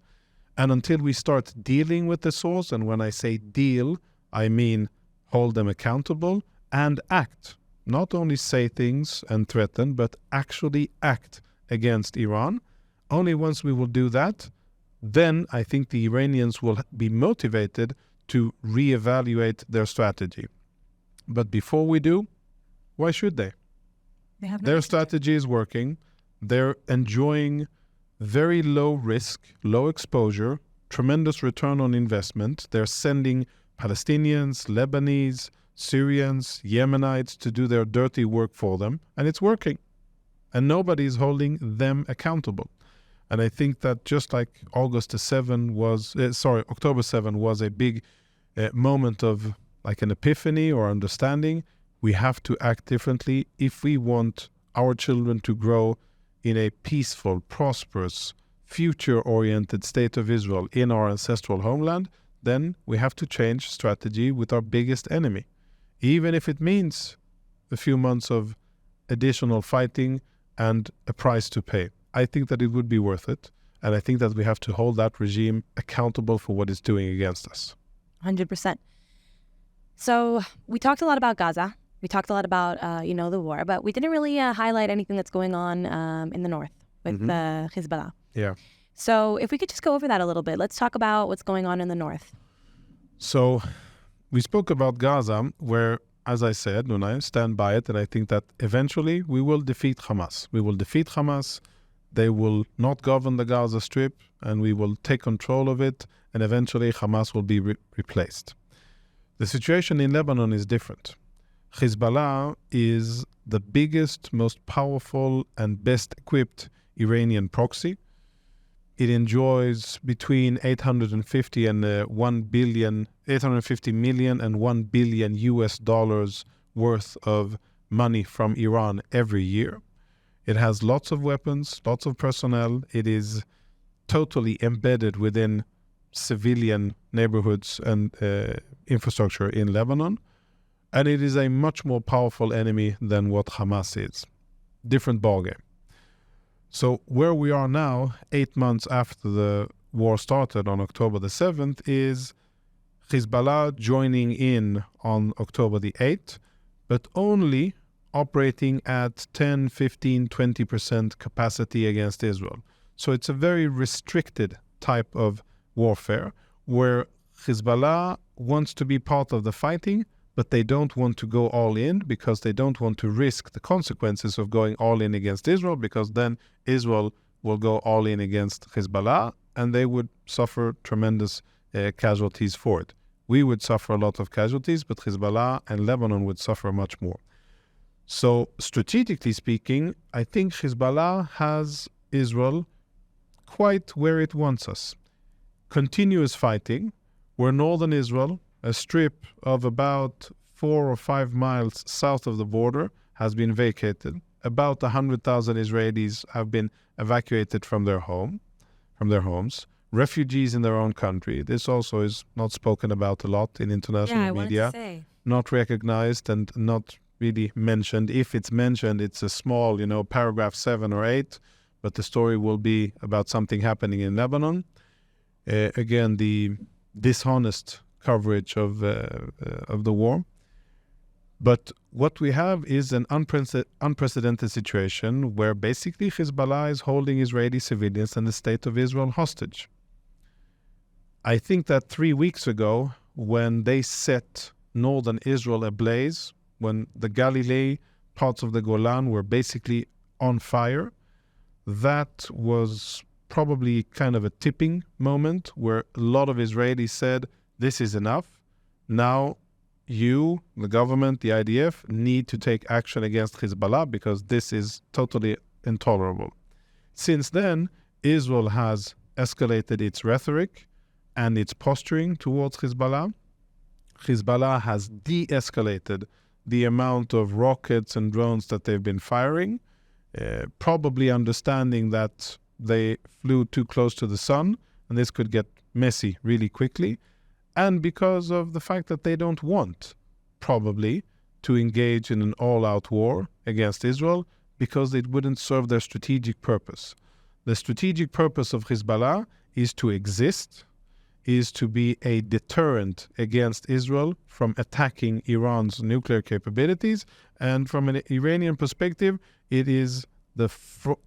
And until we start dealing with the source, and when I say deal, I mean hold them accountable and act. Not only say things and threaten, but actually act against Iran. Only once we will do that, then I think the Iranians will be motivated to reevaluate their strategy. But before we do, why should they? Their strategy is working. They're enjoying very low risk, low exposure, tremendous return on investment. They're sending Palestinians, Lebanese, Syrians, Yemenites to do their dirty work for them, and it's working. And nobody is holding them accountable. And I think that just like October 7 was a big moment of like an epiphany or understanding, we have to act differently if we want our children to grow in a peaceful, prosperous, future-oriented state of Israel in our ancestral homeland. Then we have to change strategy with our biggest enemy. even if it means a few months of additional fighting and a price to pay. I think that it would be worth it. And I think that we have to hold that regime accountable for what it's doing against us. 100%. So we talked a lot about Gaza. We talked a lot about, the war, but we didn't really highlight anything that's going on in the north with Hezbollah. Yeah. So if we could just go over that a little bit, let's talk about what's going on in the north. So we spoke about Gaza, where, as I said, and I stand by it, and I think that eventually we will defeat Hamas. We will defeat Hamas. They will not govern the Gaza Strip, and we will take control of it, and eventually Hamas will be replaced. The situation in Lebanon is different. Hezbollah is the biggest, most powerful, and best equipped Iranian proxy. It enjoys between 850 million and $1 billion US dollars worth of money from Iran every year. It has lots of weapons, lots of personnel. It is totally embedded within civilian neighborhoods and infrastructure in Lebanon. And it is a much more powerful enemy than what Hamas is. Different ballgame. So where we are now, 8 months after the war started on October the 7th, is Hezbollah joining in on October the 8th, but only operating at 10, 15, 20% capacity against Israel. So it's a very restricted type of warfare where Hezbollah wants to be part of the fighting, but they don't want to go all in because they don't want to risk the consequences of going all in against Israel, because then Israel will go all in against Hezbollah and they would suffer tremendous casualties for it. We would suffer a lot of casualties, but Hezbollah and Lebanon would suffer much more. So strategically speaking, I think Hezbollah has Israel quite where it wants us. Continuous fighting, where northern Israel, a strip of about 4 or 5 miles south of the border, has been vacated. About 100,000 Israelis have been evacuated from their homes. Refugees in their own country. This also is not spoken about a lot in international media. Not recognized and not really mentioned. If it's mentioned, it's a small, paragraph 7 or 8, but the story will be about something happening in Lebanon. Again, the dishonest coverage of the war. But what we have is an unprecedented situation where basically Hezbollah is holding Israeli civilians and the state of Israel hostage. I think that 3 weeks ago, when they set northern Israel ablaze, when the Galilee, parts of the Golan were basically on fire, that was probably kind of a tipping moment where a lot of Israelis said, this is enough. Now you, the government, the IDF, need to take action against Hezbollah because this is totally intolerable. Since then, Israel has escalated its rhetoric and its posturing towards Hezbollah. Hezbollah has de-escalated the amount of rockets and drones that they've been firing, probably understanding that they flew too close to the sun and this could get messy really quickly, and because of the fact that they don't want, probably, to engage in an all-out war against Israel because it wouldn't serve their strategic purpose. The strategic purpose of Hezbollah is to exist, is to be a deterrent against Israel from attacking Iran's nuclear capabilities, and from an Iranian perspective, it is the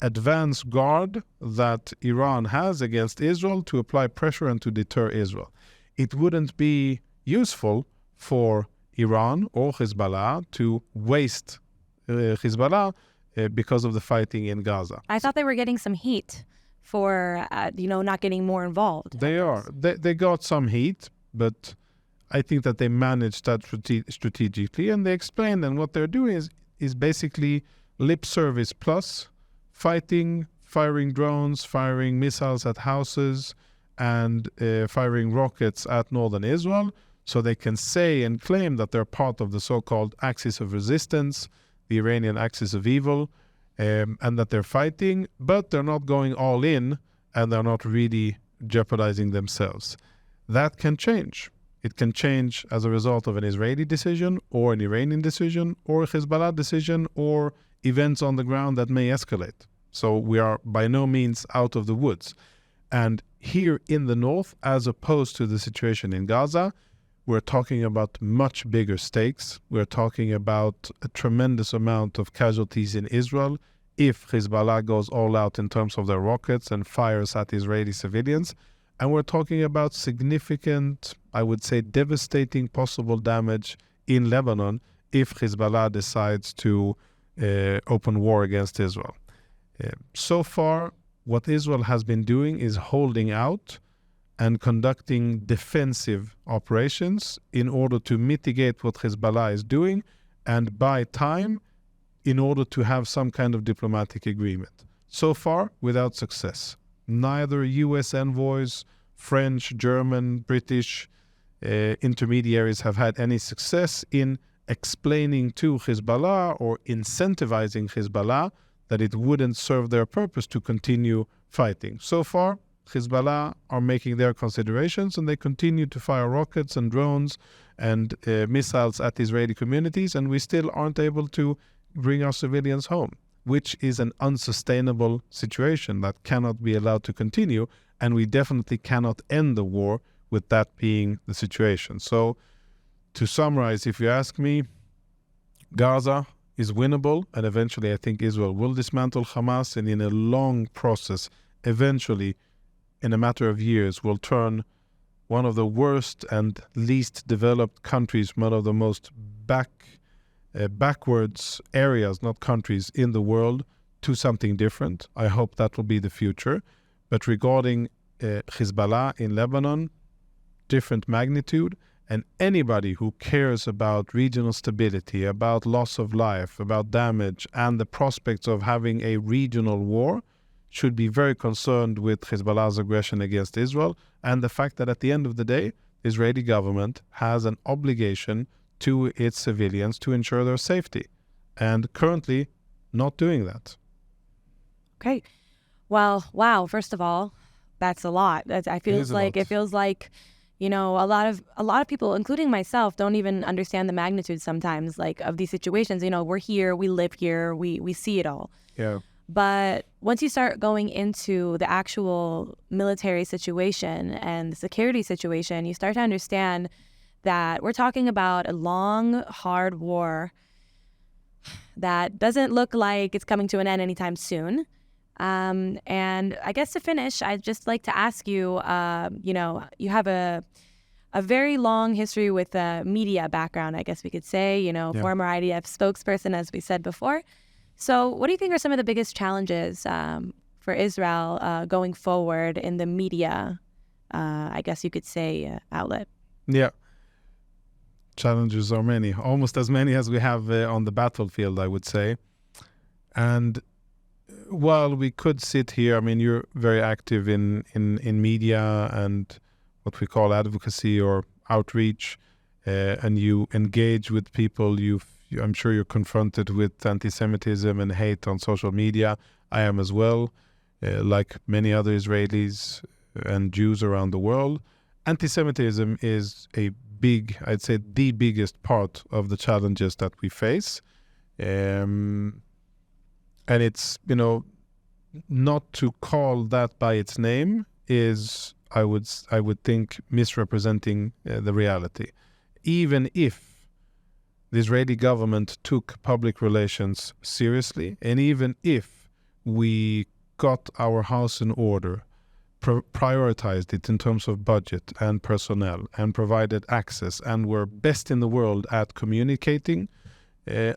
advance guard that Iran has against Israel to apply pressure and to deter Israel. It wouldn't be useful for Iran or Hezbollah to waste Hezbollah because of the fighting in Gaza. I thought they were getting some heat for, not getting more involved. They are. They got some heat, but I think that they managed that strategically, and they explained, and what they're doing is basically lip service plus fighting, firing drones, firing missiles at houses, and firing rockets at northern Israel, so they can say and claim that they're part of the so-called axis of resistance, the Iranian axis of evil, and that they're fighting, but they're not going all in, and they're not really jeopardizing themselves. That can change. It can change as a result of an Israeli decision or an Iranian decision or a Hezbollah decision or events on the ground that may escalate. So we are by no means out of the woods. And here in the north, as opposed to the situation in Gaza, we're talking about much bigger stakes. We're talking about a tremendous amount of casualties in Israel if Hezbollah goes all out in terms of their rockets and fires at Israeli civilians. And we're talking about significant, I would say, devastating possible damage in Lebanon if Hezbollah decides to open war against Israel. So far, what Israel has been doing is holding out and conducting defensive operations in order to mitigate what Hezbollah is doing and buy time in order to have some kind of diplomatic agreement. So far, without success. Neither U.S. envoys, French, German, British intermediaries have had any success in explaining to Hezbollah or incentivizing Hezbollah that it wouldn't serve their purpose to continue fighting. So far, Hezbollah are making their considerations and they continue to fire rockets and drones and missiles at Israeli communities, and we still aren't able to bring our civilians home, which is an unsustainable situation that cannot be allowed to continue, and we definitely cannot end the war with that being the situation. So, to summarize, if you ask me, Gaza is winnable, and eventually I think Israel will dismantle Hamas, and in a long process, eventually, in a matter of years, will turn one of the worst and least developed countries, one of the most backwards areas, not countries, in the world to something different. I hope that will be the future. But regarding Hezbollah in Lebanon, different magnitude, and anybody who cares about regional stability, about loss of life, about damage, and the prospects of having a regional war should be very concerned with Hezbollah's aggression against Israel and the fact that at the end of the day, the Israeli government has an obligation to its civilians to ensure their safety, and currently not doing that. Okay. Well, wow. First of all, that's a lot. It feels like, you know, a lot of people, including myself, don't even understand the magnitude sometimes, like, of these situations. You know, we're here, we live here, we see it all. Yeah. But once you start going into the actual military situation and the security situation, you start to understand that we're talking about a long, hard war that doesn't look like it's coming to an end anytime soon. And I guess to finish, I'd just like to ask you, you know, you have a very long history with a media background, I guess we could say, you know, former IDF spokesperson, as we said before. So what do you think are some of the biggest challenges for Israel going forward in the media, I guess you could say, outlet? Yeah. Challenges are many, almost as many as we have on the battlefield, I would say. And while we could sit here, I mean, you're very active in media and what we call advocacy or outreach, and you engage with people. I'm sure you're confronted with anti-Semitism and hate on social media. I am as well, like many other Israelis and Jews around the world. Anti-Semitism is I'd say the biggest part of the challenges that we face. And it's, you know, not to call that by its name is, I would think, misrepresenting the reality. Even if the Israeli government took public relations seriously, and even if we got our house in order, prioritized it in terms of budget and personnel, and provided access, and were best in the world at communicating,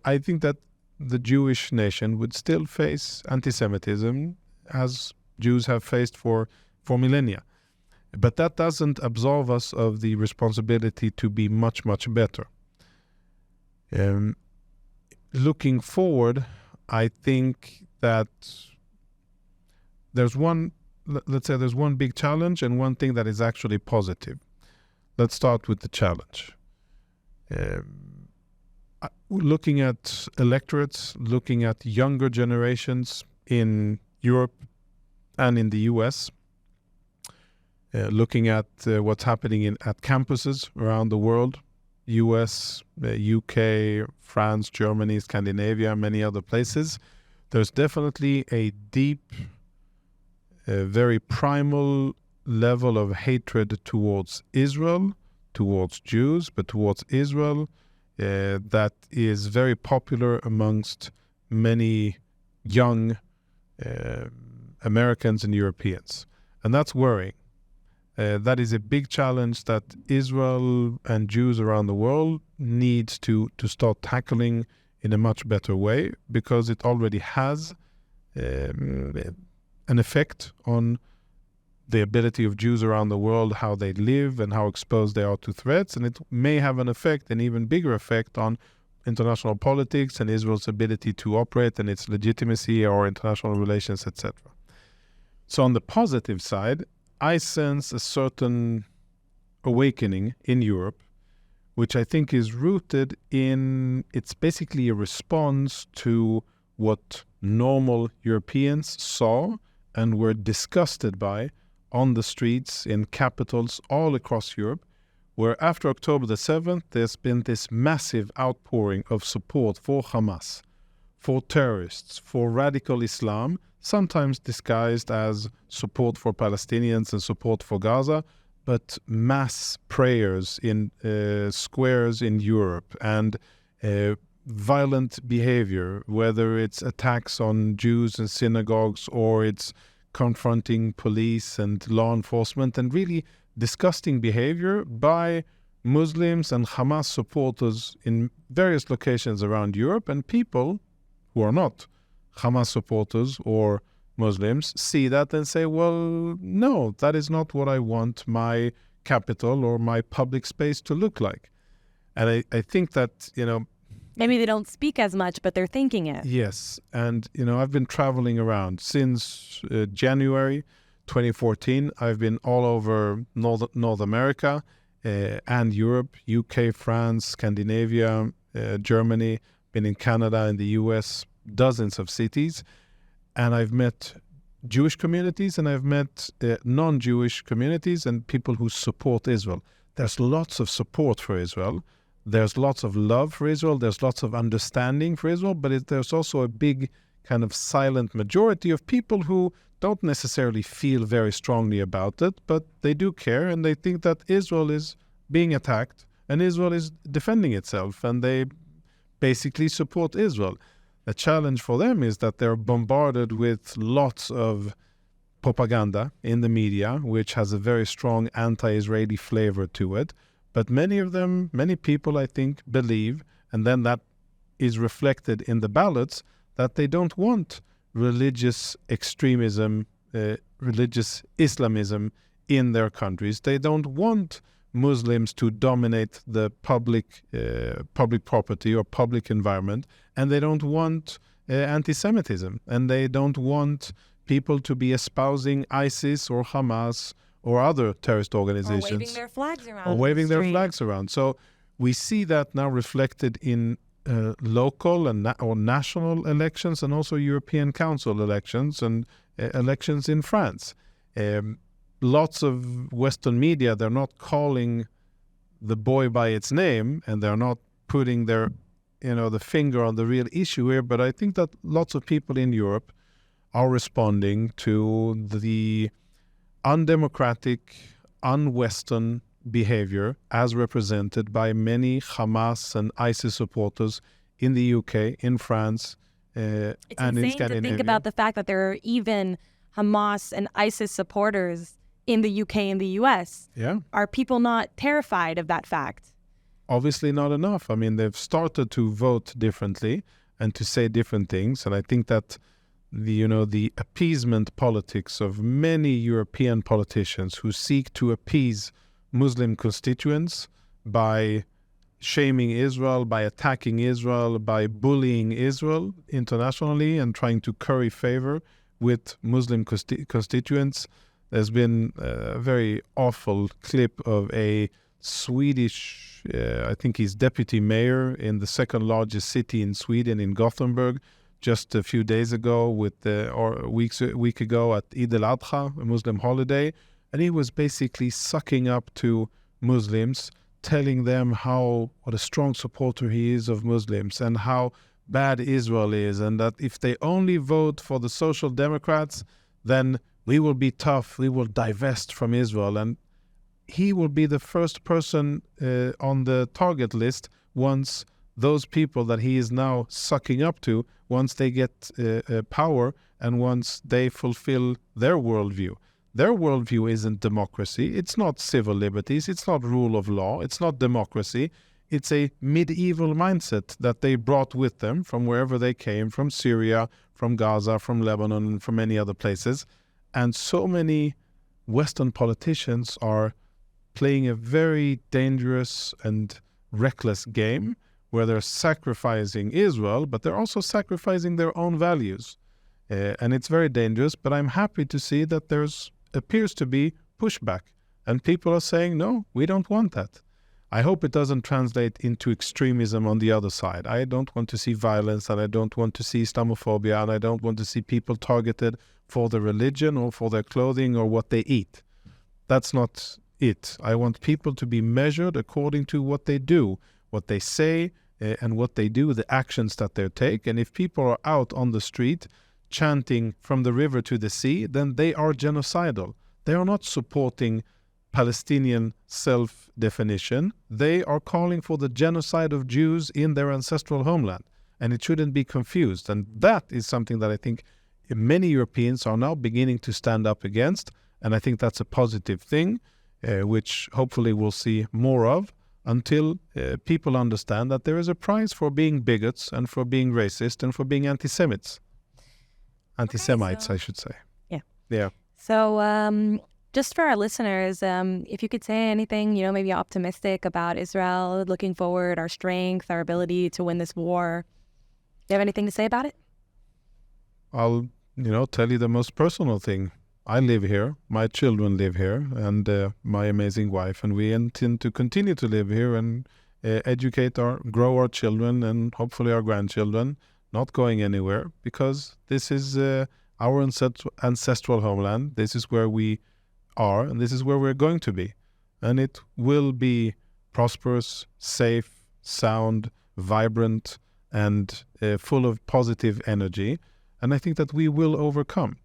I think that the Jewish nation would still face anti-Semitism as Jews have faced for millennia. But that doesn't absolve us of the responsibility to be much, much better. Looking forward, I think that there's one big challenge and one thing that is actually positive. Let's start with the challenge. Looking at electorates, looking at younger generations in Europe and in the US, looking at what's happening at campuses around the world, US, UK, France, Germany, Scandinavia, many other places. There's definitely a deep, very primal level of hatred towards Israel, towards Jews, but towards Israel, that is very popular amongst many young Americans and Europeans. And that's worrying. That is a big challenge that Israel and Jews around the world needs to start tackling in a much better way, because it already has an effect on the ability of Jews around the world, how they live and how exposed they are to threats. And it may have an effect, an even bigger effect, on international politics and Israel's ability to operate and its legitimacy or international relations, etc. So on the positive side, I sense a certain awakening in Europe, which I think is rooted in, it's basically a response to what normal Europeans saw and were disgusted by on the streets in capitals all across Europe, where after October the 7th, there's been this massive outpouring of support for Hamas, for terrorists, for radical Islam, sometimes disguised as support for Palestinians and support for Gaza, but mass prayers in squares in Europe and violent behavior, whether it's attacks on Jews in synagogues or it's confronting police and law enforcement, and really disgusting behavior by Muslims and Hamas supporters in various locations around Europe. And people who are not Hamas supporters or Muslims see that and say, well, no, that is not what I want my capital or my public space to look like. And I think that, maybe they don't speak as much, but they're thinking it. Yes. And, I've been traveling around since January 2014. I've been all over North America and Europe, UK, France, Scandinavia, Germany, been in Canada and the US, dozens of cities. And I've met Jewish communities and I've met non-Jewish communities and people who support Israel. There's lots of support for Israel. There's lots of love for Israel. There's lots of understanding for Israel. But there's also a big kind of silent majority of people who don't necessarily feel very strongly about it, but they do care and they think that Israel is being attacked and Israel is defending itself and they basically support Israel. The challenge for them is that they're bombarded with lots of propaganda in the media, which has a very strong anti-Israeli flavor to it. But many people, I think, believe, and then that is reflected in the ballots, that they don't want religious extremism, religious Islamism in their countries. They don't want Muslims to dominate the public property or public environment, and they don't want anti-Semitism, and they don't want people to be espousing ISIS or Hamas or other terrorist organizations. Or waving their flags around. Or waving their flags around. So we see that now reflected in local and or national elections and also European Council elections and elections in France. Lots of Western media, they're not calling the boy by its name and they're not putting their, the finger on the real issue here. But I think that lots of people in Europe are responding to the undemocratic, un-Western behavior as represented by many Hamas and ISIS supporters in the UK, in France, and in Scandinavia. It's insane to think about the fact that there are even Hamas and ISIS supporters in the UK and the US. Yeah. Are people not terrified of that fact? Obviously not enough. I mean, they've started to vote differently and to say different things. And I think that the appeasement politics of many European politicians who seek to appease Muslim constituents by shaming Israel, by attacking Israel, by bullying Israel internationally and trying to curry favor with Muslim constituents. There's been a very awful clip of a Swedish, I think he's deputy mayor in the second largest city in Sweden, in Gothenburg, just a few days ago, or a week ago at Eid al-Adha, a Muslim holiday, and he was basically sucking up to Muslims, telling them what a strong supporter he is of Muslims and how bad Israel is, and that if they only vote for the Social Democrats, then we will be tough, we will divest from Israel. And he will be the first person on the target list once those people that he is now sucking up to, once they get power and once they fulfill their worldview. Their worldview isn't democracy, it's not civil liberties, it's not rule of law, it's not democracy. It's a medieval mindset that they brought with them from wherever they came, from Syria, from Gaza, from Lebanon, and from many other places. And so many Western politicians are playing a very dangerous and reckless game where they're sacrificing Israel, but they're also sacrificing their own values. And it's very dangerous, but I'm happy to see that there's appears to be pushback. And people are saying, no, we don't want that. I hope it doesn't translate into extremism on the other side. I don't want to see violence, and I don't want to see Islamophobia, and I don't want to see people targeted for their religion or for their clothing or what they eat. That's not it. I want people to be measured according to what they do, what they say, and what they do, the actions that they take. And if people are out on the street chanting from the river to the sea, then they are genocidal. They are not supporting Palestinian self-definition. They are calling for the genocide of Jews in their ancestral homeland. And it shouldn't be confused. And that is something that I think many Europeans are now beginning to stand up against. And I think that's a positive thing, which hopefully we'll see more of until people understand that there is a price for being bigots and for being racist and for being anti-Semites. Anti-Semites, I should say. Yeah. Yeah. So just for our listeners, if you could say anything, maybe optimistic about Israel, looking forward, our strength, our ability to win this war. Do you have anything to say about it? I'll, tell you the most personal thing. I live here, my children live here, and my amazing wife, and we intend to continue to live here and grow our children and hopefully our grandchildren, not going anywhere, because this is our ancestral homeland. This is where we are, and this is where we're going to be. And it will be prosperous, safe, sound, vibrant, and full of positive energy. And I think that we will overcome.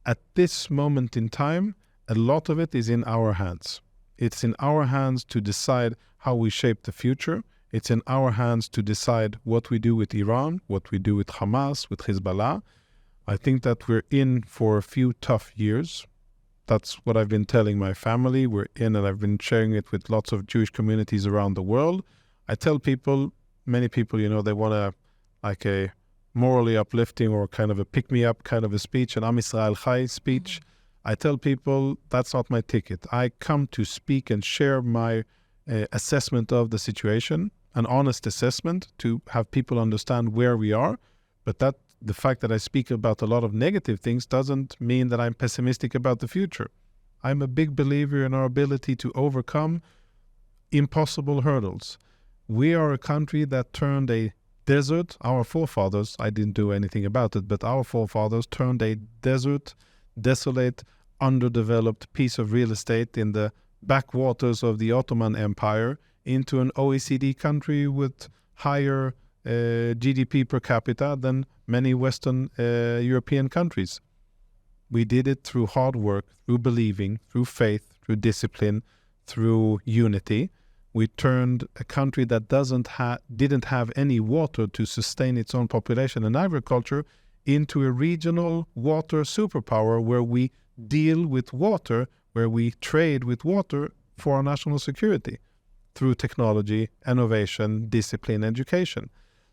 At this moment in time, a lot of it is in our hands. It's in our hands to decide how we shape the future. It's in our hands to decide what we do with Iran, what we do with Hamas, with Hezbollah. I think that we're in for a few tough years. That's what I've been telling my family. We're in, and I've been sharing it with lots of Jewish communities around the world. I tell people, many people, they want a morally uplifting or kind of a pick-me-up kind of a speech, an Am Yisrael Chai speech. I tell people that's not my ticket. I come to speak and share my assessment of the situation, an honest assessment to have people understand where we are. But the fact that I speak about a lot of negative things doesn't mean that I'm pessimistic about the future. I'm a big believer in our ability to overcome impossible hurdles. We are a country that turned a desert, our forefathers, I didn't do anything about it, but our forefathers turned a desert, desolate, underdeveloped piece of real estate in the backwaters of the Ottoman Empire into an OECD country with higher GDP per capita than many Western European countries. We did it through hard work, through believing, through faith, through discipline, through unity. We turned a country that didn't have any water to sustain its own population and agriculture into a regional water superpower where we deal with water, where we trade with water for our national security through technology, innovation, discipline, education.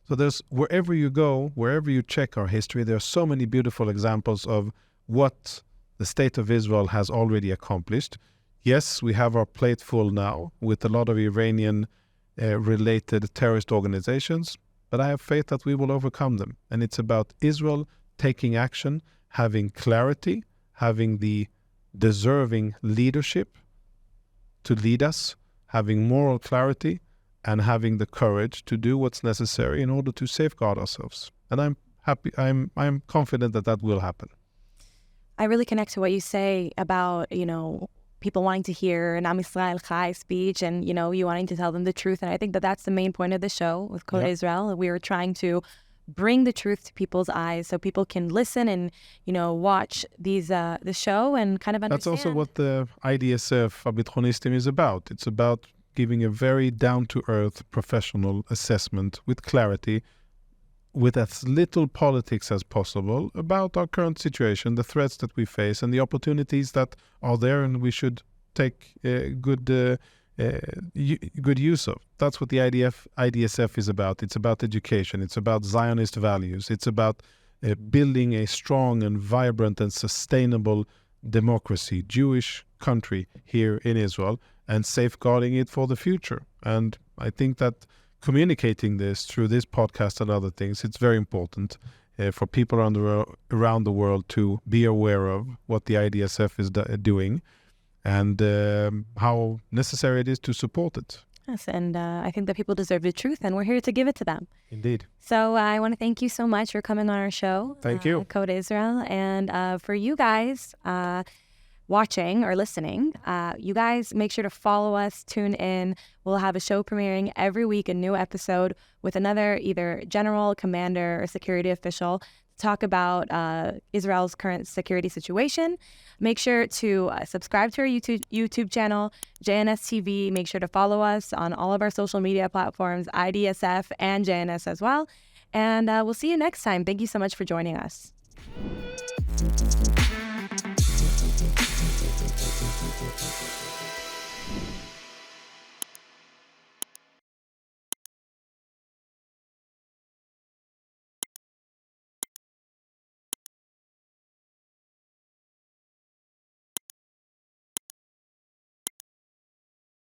So there's, wherever you go, wherever you check our history, there are so many beautiful examples of what the state of Israel has already accomplished. Yes, we have our plate full now with a lot of Iranian-related terrorist organizations, but I have faith that we will overcome them. And it's about Israel taking action, having clarity, having the deserving leadership to lead us, having moral clarity, and having the courage to do what's necessary in order to safeguard ourselves. And I'm happy, I'm confident that that will happen. I really connect to what you say about, people wanting to hear an Am Yisrael Chai speech and, you know, you wanting to tell them the truth. And I think that that's the main point of the show with Code Israel. We are trying to bring the truth to people's eyes so people can listen and, you know, watch the show and kind of understand. That's also what the IDSF Abitronistim is about. It's about giving a very down-to-earth professional assessment with clarity, with as little politics as possible about our current situation, the threats that we face, and the opportunities that are there, and we should take good use of. That's what the IDSF is about. It's about education. It's about Zionist values. It's about building a strong and vibrant and sustainable democracy, Jewish country here in Israel, and safeguarding it for the future. And I think that communicating this through this podcast and other things, it's very important for people around the world to be aware of what the IDSF is doing and how necessary it is to support it. Yes, and I think that people deserve the truth, and we're here to give it to them. Indeed. So I want to thank you so much for coming on our show. Thank you. Code Israel. And for you guys watching or listening, you guys make sure to follow us, tune in. We'll have a show premiering every week, a new episode with another either general, commander, or security official to talk about Israel's current security situation. Make sure to subscribe to our YouTube channel, JNS TV. Make sure to follow us on all of our social media platforms, IDSF and JNS as well. And we'll see you next time. Thank you so much for joining us.